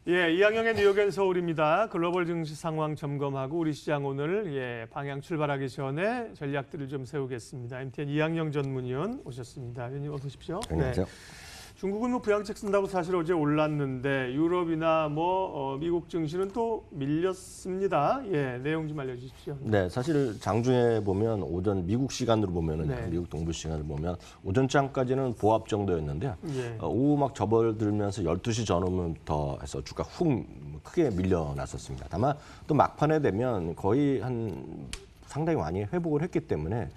예, 이항영의 뉴욕앤 서울입니다. 글로벌 증시 상황 점검하고 우리 시장 오늘 방향 출발하기 전에 전략들을 좀 세우겠습니다. MTN 이항영 전문위원 오셨습니다. 위원님 어서 오십시오. 안녕하세요. 중국은 부양책 쓴다고 사실 어제 올랐는데 유럽이나 미국 증시는 또 밀렸습니다. 예, 내용 좀 알려주십시오. 네, 사실 장중에 보면 오전 미국 시간으로 보면은 네. 미국 동부 시간을 보면 오전장까지는 보합 정도였는데요. 예. 오후 막 접어들면서 12시 전후부터 해서 주가 훅 크게 밀려났었습니다. 다만 또 막판에 되면 거의 상당히 많이 회복을 했기 때문에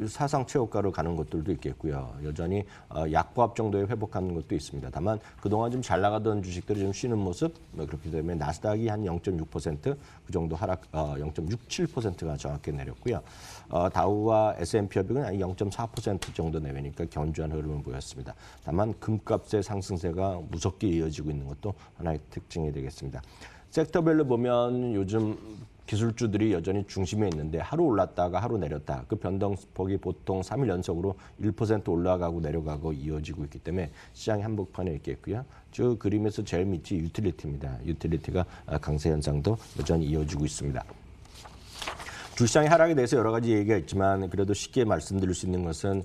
사상 최고가로 가는 것들도 있겠고요. 여전히 약보합 정도에 회복하는 것도 있습니다. 다만 그동안 좀 잘 나가던 주식들이 좀 쉬는 모습, 그렇기 때문에 나스닥이 한 0.6%, 그 정도 하락, 0.67%가 정확히 내렸고요. 다우와 S&P 협익은 한 0.4% 정도 내외니까 견조한 흐름을 보였습니다. 다만 금값의 상승세가 무섭게 이어지고 있는 것도 하나의 특징이 되겠습니다. 섹터별로 보면 요즘 기술주들이 여전히 중심에 있는데 하루 올랐다가 하루 내렸다. 그 변동폭이 보통 3일 연속으로 1% 올라가고 내려가고 이어지고 있기 때문에 시장이 한복판에 있겠고요. 저 그림에서 제일 밑이 유틸리티입니다. 유틸리티가 강세 현상도 여전히 이어지고 있습니다. 주시장의 하락에 대해서 여러 가지 얘기가 있지만 그래도 쉽게 말씀드릴 수 있는 것은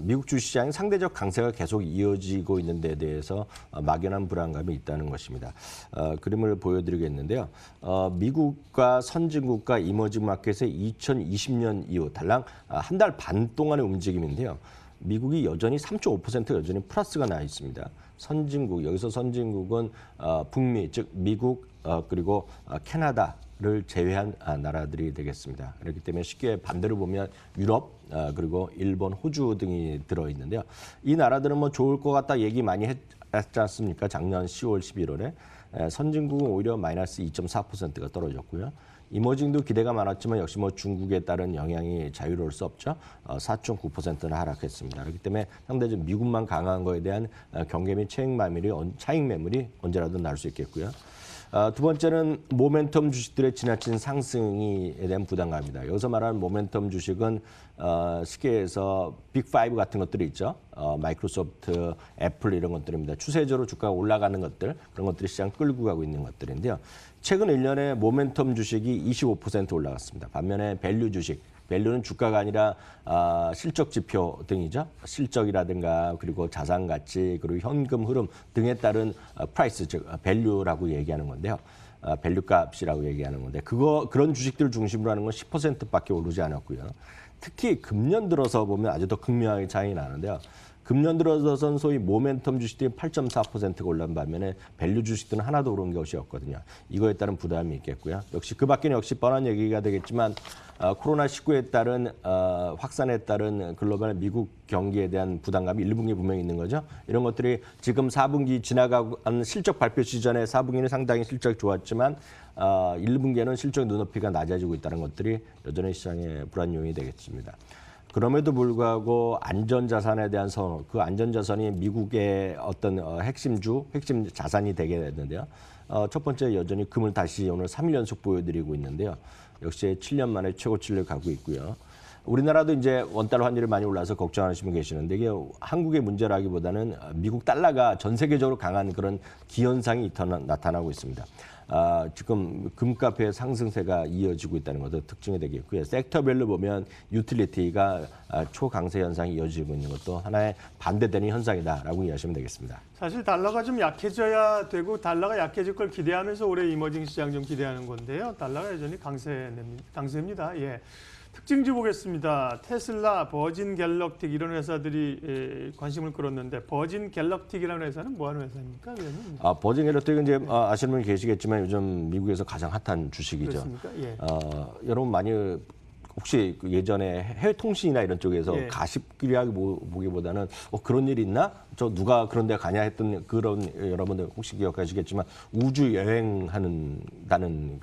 미국 주시장의 상대적 강세가 계속 이어지고 있는 데 대해서 막연한 불안감이 있다는 것입니다. 그림을 보여드리겠는데요. 미국과 선진국과 이머징 마켓의 2020년 이후 달랑 한 달 반 동안의 움직임인데요. 미국이 여전히 3.5% 여전히 플러스가 나 있습니다. 여기서 선진국은 북미, 즉 미국 그리고 캐나다 를 제외한 나라들이 되겠습니다. 그렇기 때문에 쉽게 반대로 보면 유럽 그리고 일본, 호주 등이 들어있는데요. 이 나라들은 좋을 것 같다 얘기 많이 했지 않습니까? 작년 10월, 11월에. 선진국은 오히려 마이너스 2.4%가 떨어졌고요. 이머징도 기대가 많았지만 역시 중국에 따른 영향이 자유로울 수 없죠. 4.9%는 하락했습니다. 그렇기 때문에 상대적으로 미국만 강한 거에 대한 경계 및 차익 매물이 언제라도 날 수 있겠고요. 두 번째는 모멘텀 주식들의 지나친 상승에 대한 부담감입니다. 여기서 말하는 모멘텀 주식은 쉽게 해서 빅5 같은 것들이 있죠. 마이크로소프트, 애플 이런 것들입니다. 추세적으로 주가가 올라가는 것들, 그런 것들이 시장 끌고 가고 있는 것들인데요. 최근 1년에 모멘텀 주식이 25% 올라갔습니다. 반면에 밸류 주식, 밸류는 주가가 아니라 실적 지표 등이죠. 실적이라든가 그리고 자산 가치 그리고 현금 흐름 등에 따른 프라이스 즉 밸류라고 얘기하는 건데요. 밸류 값이라고 얘기하는 건데 그런 주식들 중심으로 하는 건 10%밖에 오르지 않았고요. 특히 금년 들어서 보면 아주 더 극명하게 차이 나는데요. 금년 들어서는 소위 모멘텀 주식들이 8.4%가 올라간 반면에 밸류 주식들은 하나도 오른 것이 없거든요. 이거에 따른 부담이 있겠고요. 역시 그 밖에는 역시 뻔한 얘기가 되겠지만 코로나19에 따른 확산에 따른 글로벌 미국 경기에 대한 부담감이 1분기에 분명히 있는 거죠. 이런 것들이 지금 4분기 지나가고 실적 발표 시전에 4분기는 상당히 실적이 좋았지만 1분기에는 실적 눈높이가 낮아지고 있다는 것들이 여전히 시장의 불안 요인이 되겠습니다. 그럼에도 불구하고 안전자산에 대한 선호, 그 안전자산이 미국의 어떤 핵심 자산이 되게 됐는데요. 첫 번째 여전히 금을 다시 오늘 3일 연속 보여드리고 있는데요. 역시 7년 만에 최고치를 가고 있고요. 우리나라도 이제 원달러 환율이 많이 올라서 걱정하시는 분 계시는데 이게 한국의 문제라기보다는 미국 달러가 전 세계적으로 강한 그런 기현상이 나타나고 있습니다. 지금 금값의 상승세가 이어지고 있다는 것도 특징이 되겠고요. 섹터별로 보면 유틸리티가 초강세 현상이 이어지고 있는 것도 하나의 반대되는 현상이다라고 이해하시면 되겠습니다. 사실 달러가 좀 약해져야 되고 달러가 약해질 걸 기대하면서 올해 이머징 시장 좀 기대하는 건데요. 달러가 여전히 강세입니다. 예. 특징주 보겠습니다. 테슬라, 버진 갤럭틱 이런 회사들이 관심을 끌었는데 버진 갤럭틱이라는 회사는 뭐 하는 회사입니까? 버진 갤럭틱은 이제 아시는 분이 계시겠지만 요즘 미국에서 가장 핫한 주식이죠. 그렇습니까? 예. 여러분 많이 혹시 예전에 해외 통신이나 이런 쪽에서 예. 가십기하게 보기보다는 그런 일이 있나? 저 누가 그런 데 가냐 했던 그런 여러분들 혹시 기억하시겠지만 우주 여행하는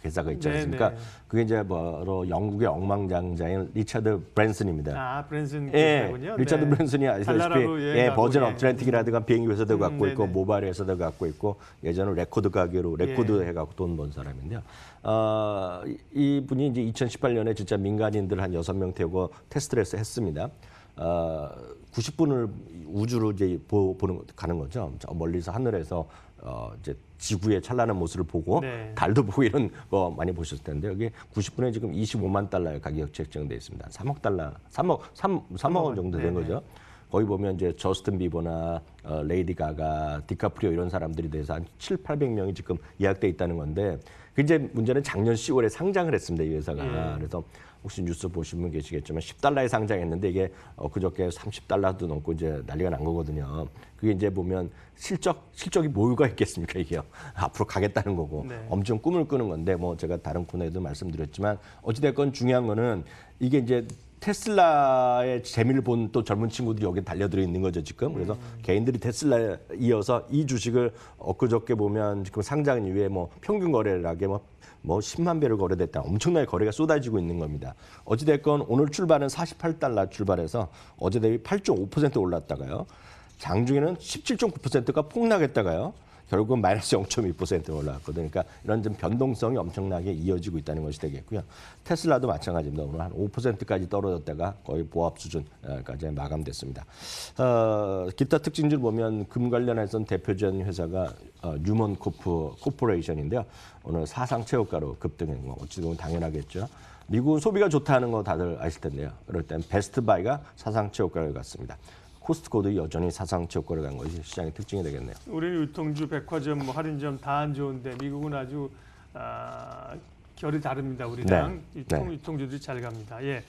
회사가 있지 않습니까? 네네. 그게 이제 바로 영국의 억만장자인 리차드 브랜슨입니다. 아, 브랜슨 예, 회사군요. 리차드 네. 브랜슨이 아시다시피 버진 어트랜틱이라든가 비행기 회사도 갖고 있고 네네. 모바일 회사도 갖고 있고 예전에 레코드 가게로 레코드 해갖고 돈 번 사람인데요. 이분이 이제 2018년에 진짜 민간인들 한 6명 태우고 테스트를 했습니다. 90분을 우주로 이제 가는 거죠. 저 멀리서 하늘에서 이제 지구의 찬란한 모습을 보고 네. 달도 보고 이런 거 많이 보셨을 텐데 여기 90분에 지금 25만 달러의 가격 책정돼 있습니다. 3억 달러, 3억 원 정도 된 네네. 거죠. 거기 보면 이제 저스틴 비버나 레이디 가가, 디카프리오 이런 사람들이 대해서 한 700~800명이 지금 예약돼 있다는 건데 그 이제 문제는 작년 10월에 상장을 했습니다. 이 회사가. 예. 그래서 혹시 뉴스 보신 분 계시겠지만 $10에 상장했는데 이게 그저께 $30도 넘고 이제 난리가 난 거거든요. 그게 이제 보면 실적이 뭐가 있겠습니까 이게요. 앞으로 가겠다는 거고 네. 엄청 꿈을 꾸는 건데 뭐 제가 다른 코너에도 말씀드렸지만 어찌됐건 중요한 거는 이게 이제 테슬라의 재미를 본 또 젊은 친구들이 여기 달려들어 있는 거죠 지금. 그래서 개인들이 테슬라에 이어서 이 주식을 엊그저께 보면 지금 상장 이후에 뭐 평균 거래량에 뭐 10만 배를 거래됐다. 엄청나게 거래가 쏟아지고 있는 겁니다. 어찌됐건 오늘 출발은 $48 출발해서 어제 대비 8.5% 올랐다가요. 장중에는 17.9%가 폭락했다가요. 결국은 마이너스 0.2% 올라왔거든요. 그러니까 이런 좀 변동성이 엄청나게 이어지고 있다는 것이 되겠고요. 테슬라도 마찬가지입니다. 오늘 한 5%까지 떨어졌다가 거의 보합 수준까지 마감됐습니다. 기타 특징들 보면 금 관련해서는 대표적인 회사가 뉴먼 코퍼레이션인데요. 오늘 사상 최고가로 급등한 거 어찌 보면 당연하겠죠. 미국은 소비가 좋다는 거 다들 아실 텐데요. 그럴 땐 베스트바이가 사상 최고가를 갔습니다. 코스트코도 여전히 사상 최고가를 간 것이 시장의 특징이 되겠네요. 우리는 유통주, 백화점, 뭐 할인점 다 안 좋은데 미국은 아주 결이 다릅니다. 우리랑 네. 유통주들이 잘 갑니다. 예.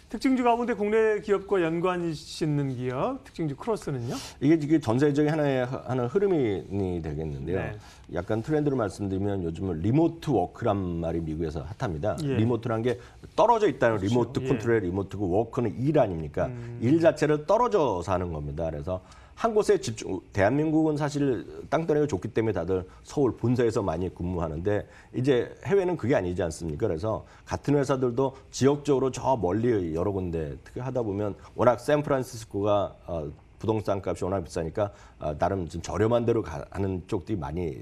특징주 가운데 국내 기업과 연관이 씻는 기업, 특징주 크로스는요? 이게 전세적인 하나의 흐름이 되겠는데요. 네. 약간 트렌드로 말씀드리면 요즘은 리모트 워크란 말이 미국에서 핫합니다. 예. 리모트란 게 떨어져 있다는 그렇죠. 리모트 컨트롤의 리모트고 워크는 일 아닙니까? 일 자체를 떨어져서 하는 겁니다. 그래서 한 곳에 집중, 대한민국은 사실 땅덩어리가 좋기 때문에 다들 서울 본사에서 많이 근무하는데 이제 해외는 그게 아니지 않습니까? 그래서 같은 회사들도 지역적으로 저 멀리 여러 군데 특히 하다 보면 워낙 샌프란시스코가 부동산 값이 워낙 비싸니까 나름 좀 저렴한 데로 가는 쪽들이 많이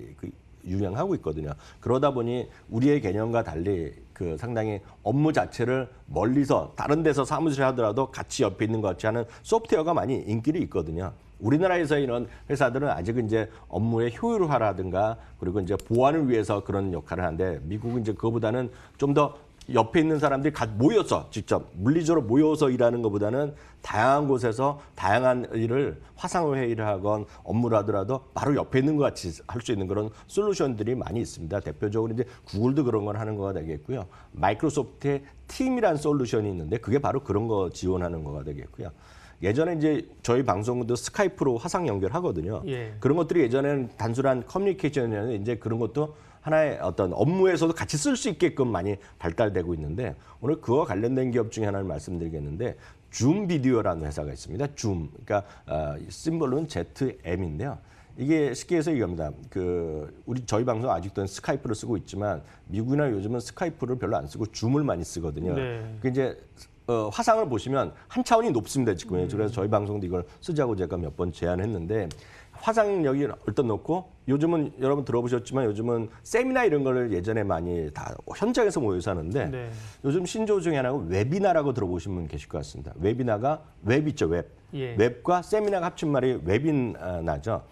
유행하고 있거든요. 그러다 보니 우리의 개념과 달리 그 상당히 업무 자체를 멀리서 다른 데서 사무실 하더라도 같이 옆에 있는 것 같이 하는 소프트웨어가 많이 인기를 있거든요. 우리나라에서 이런 회사들은 아직은 이제 업무의 효율화라든가 그리고 이제 보안을 위해서 그런 역할을 하는데 미국은 이제 그거보다는 좀 더 옆에 있는 사람들이 모여서 직접 물리적으로 모여서 일하는 것보다는 다양한 곳에서 다양한 일을 화상으로 회의를 하건 업무를 하더라도 바로 옆에 있는 것 같이 할 수 있는 그런 솔루션들이 많이 있습니다. 대표적으로 이제 구글도 그런 걸 하는 거가 되겠고요. 마이크로소프트의 팀이라는 솔루션이 있는데 그게 바로 그런 거 지원하는 거가 되겠고요. 예전에 이제 저희 방송도 스카이프로 화상 연결하거든요. 예. 그런 것들이 예전에는 단순한 커뮤니케이션이었는데 이제 그런 것도 하나의 어떤 업무에서도 같이 쓸 수 있게끔 많이 발달되고 있는데 오늘 그와 관련된 기업 중에 하나를 말씀드리겠는데 줌 비디오라는 회사가 있습니다. 줌. 그러니까 심볼은 ZM인데요. 이게 쉽게 해서 이겁니다. 저희 방송 아직도 스카이프를 쓰고 있지만 미국이나 요즘은 스카이프를 별로 안 쓰고 줌을 많이 쓰거든요. 네. 그 이제 화상을 보시면 한 차원이 높습니다 지금. 그래서 저희 방송도 이걸 쓰자고 제가 몇 번 제안했는데 화상 여기 일단 놓고 요즘은 여러분 들어보셨지만 요즘은 세미나 이런 거를 예전에 많이 다 현장에서 모여서 하는데 네. 요즘 신조어 중에 하나가 웨비나라고 들어보신 분 계실 것 같습니다. 웨비나가 웹 있죠 웹. 예. 웹과 세미나가 합친 말이 웨비나죠.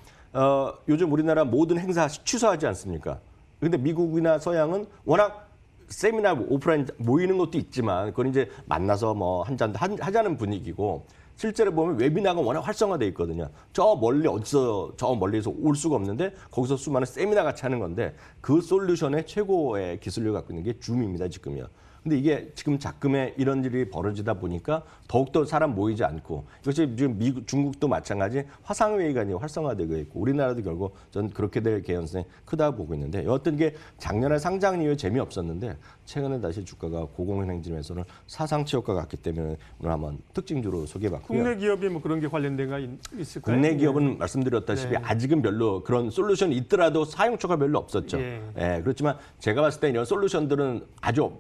요즘 우리나라 모든 행사 취소하지 않습니까? 근데 미국이나 서양은 워낙 세미나 오프라인 모이는 것도 있지만 그건 이제 만나서 뭐 한 잔 하자는 분위기고 실제로 보면 웨비나가 워낙 활성화돼 있거든요. 저 멀리서 올 수가 없는데 거기서 수많은 세미나 같이 하는 건데 그 솔루션의 최고의 기술력을 갖고 있는 게 줌입니다 지금요. 근데 이게 지금 작금에 이런 일이 벌어지다 보니까 더욱더 사람 모이지 않고 이것이 지금 미국, 중국도 마찬가지 화상회의가 활성화되고 있고 우리나라도 결국 전 그렇게 될 개연성이 크다고 보고 있는데 어떤 게 작년에 상장 이후에 재미없었는데 최근에 다시 주가가 고공행진에서는 사상 최고가 갔기 때문에 오늘 한번 특징주로 소개해봤고요. 국내 기업이 뭐 그런 게 관련된 거 있을까요? 국내 기업은 말씀드렸다시피 네. 아직은 별로 그런 솔루션이 있더라도 사용처가 별로 없었죠. 예. 그렇지만 제가 봤을 때 이런 솔루션들은 아주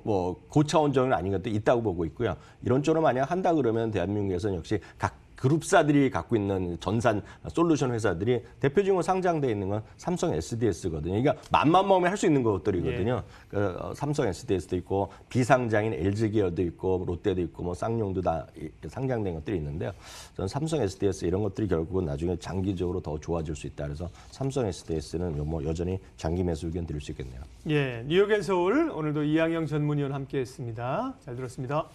고차원적은 아닌 것도 있다고 보고 있고요. 이런 쪽으로 만약 한다 그러면 대한민국에서는 역시 각 그룹사들이 갖고 있는 전산 솔루션 회사들이 대표적으로 상장돼 있는 건 삼성 SDS거든요. 그러니까 맘만 먹으면 할 수 있는 것들이거든요. 삼성 SDS도 있고 비상장인 LG기어도 있고 롯데도 있고 뭐 쌍용도 다 상장된 것들이 있는데요. 저는 삼성 SDS 이런 것들이 결국은 나중에 장기적으로 더 좋아질 수 있다. 그래서 삼성 SDS는 뭐 여전히 장기 매수 의견 드릴 수 있겠네요. 예, 뉴욕 앤 서울 오늘도 이항영 전문위원 함께했습니다. 잘 들었습니다.